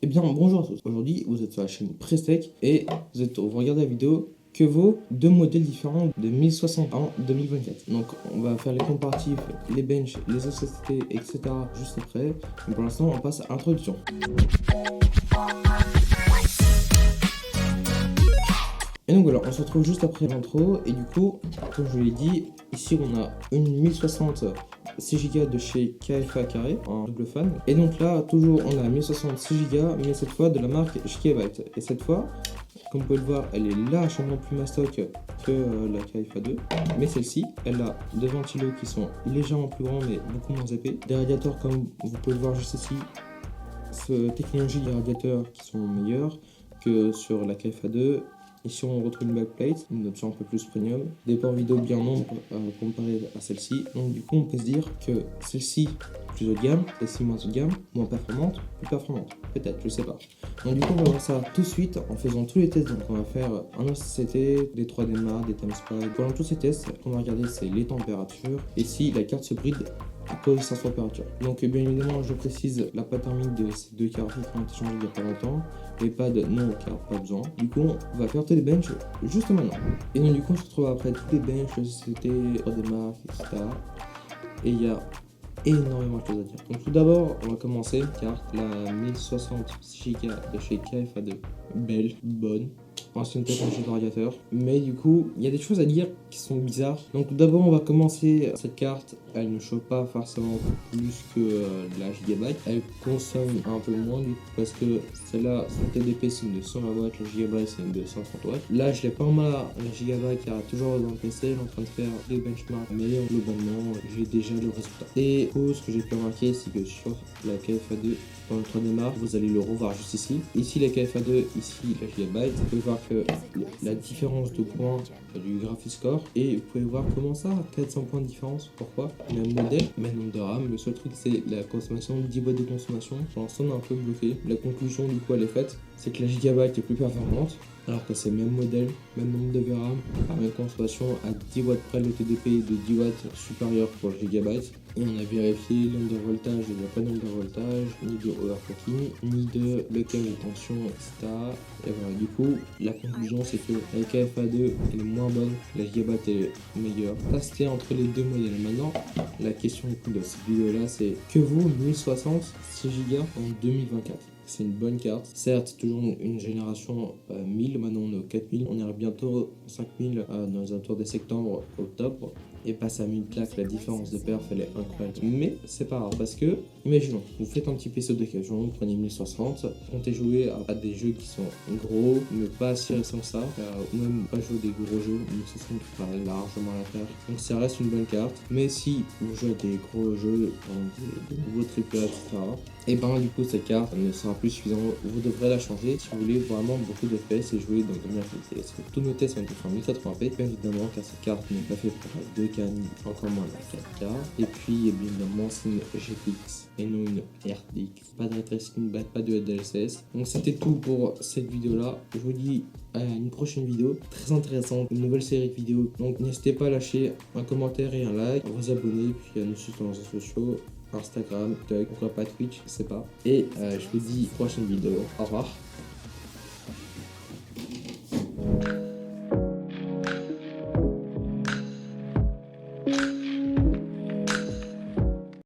Eh bien, bonjour à tous. Aujourd'hui, vous êtes sur la chaîne Prestech et vous regardez la vidéo que vaut deux modèles différents de 1060 en 2024. Donc, on va faire les comparatifs, les benches, les OCCT, etc. juste après. Mais pour l'instant, on passe à l'introduction. Et donc voilà, on se retrouve juste après l'intro. Et du coup, comme je vous l'ai dit, ici on a une 1060 6 Go de chez KFA Carré en double fan. Et donc là, toujours on a 1060 6 Go, mais cette fois de la marque Gigabyte. Et cette fois, comme vous pouvez le voir, elle est lâchement plus mastoc que la KFA 2. Mais celle-ci, elle a deux ventilos qui sont légèrement plus grands mais beaucoup moins épais. Des radiateurs comme vous pouvez le voir juste ici, technologie des radiateurs qui sont meilleures que sur la KFA 2. Ici on retrouve une backplate, une option un peu plus premium, des ports vidéo bien nombreux comparé à celle-ci. Donc du coup on peut se dire que celle-ci plus haut de gamme, celle-ci moins haut de gamme, moins performante, plus performante, peut-être, je sais pas. Donc du coup on va voir ça tout de suite en faisant tous les tests. Donc on va faire un OCCT, des 3D Mark, des timespy. Pendant tous ces tests, ce qu'on va regarder c'est les températures et si la carte se bride à cause de sa température. Donc bien évidemment je précise la pâte thermique de ces deux cartes qui ont été changées il n'y a pas longtemps. Les pads non car pas besoin. Du coup on va faire tous les benches juste maintenant. Et donc du coup on se retrouve après tous les benches, c'était des marques, etc. Et il y a énormément de choses à dire. Donc tout d'abord on va commencer carte la 1060 Go de chez KFA2. Belle, bonne. Ancienne technologie de radiateur, mais du coup il y a des choses à dire qui sont bizarres. Donc tout d'abord on va commencer cette carte, elle ne chauffe pas forcément plus que la Gigabyte, elle consomme un peu moins du coup parce que celle-là son TDP c'est une de 120 watts, la Gigabyte c'est une de 130 watts. Là je l'ai pas en main la Gigabyte car elle est toujours dans le PC, elle est en train de faire des benchmarks, mais globalement j'ai déjà le résultat. Et ce que j'ai pu remarquer c'est que sur la KFA2 dans le 3D Mark, vous allez le revoir juste ici. Ici la KFA2, ici la Gigabyte. Vous pouvez voir que la différence de points du Graphiscore et vous pouvez voir comment ça, 400 points de différence. Pourquoi? Même modèle, même nombre de RAM. Le seul truc c'est la consommation, 10 watts de consommation. Pour l'instant on est un peu bloqué. La conclusion du coup elle est faite, c'est que la Gigabyte est plus performante. Alors que c'est le même modèle, même nombre de VRAM, la même consommation à 10 watts près, le TDP est de 10 watts supérieur pour le Gigabyte. Et on a vérifié l'undervoltage, il n'y a pas d'undervoltage, ni de overclocking, ni de blocage de tension, etc. Et voilà, du coup, la conclusion c'est que la KFA2 est moins bonne, la Gigabyte est meilleure. Ça c'était entre les deux modèles. Maintenant, la question du coup de cette vidéo là c'est que vaut 1060 6 Go en 2024? C'est une bonne carte. Certes, toujours une génération 1000, maintenant on est au 4000. On ira bientôt 5000 dans les alentours de septembre, octobre. Et passe à 1000 claques, la différence de perf elle est incroyable. Mais c'est pas grave parce que, imaginons, vous faites un petit PC d'occasion, vous prenez 1060, comptez jouer à des jeux qui sont gros, mais pas si récents que ça, ou même pas jouer des gros jeux, 1060 fera largement l'affaire. Donc ça reste une bonne carte, mais si vous jouez à des gros jeux, des nouveaux AAA, etc., et ben du coup cette carte ne sera plus suffisante, vous devrez la changer si vous voulez vraiment beaucoup de FPS et jouer dans de meilleure qualité. Est-ce que tous nos tests ont été faits en 1080p? Bien évidemment, car cette carte n'est pas faite pour la 2K ni encore moins la 4K. Et puis bien évidemment c'est une GTX et non une RTX. Pas de ray tracing, pas de DLSS. Donc c'était tout pour cette vidéo là. Je vous dis à une prochaine vidéo très intéressante, une nouvelle série de vidéos. Donc n'hésitez pas à lâcher un commentaire et un like, à vous abonner, puis à nous suivre sur les réseaux sociaux. Instagram, TikTok, pourquoi pas Twitch, je sais pas. Et je vous dis prochaine vidéo. Au revoir.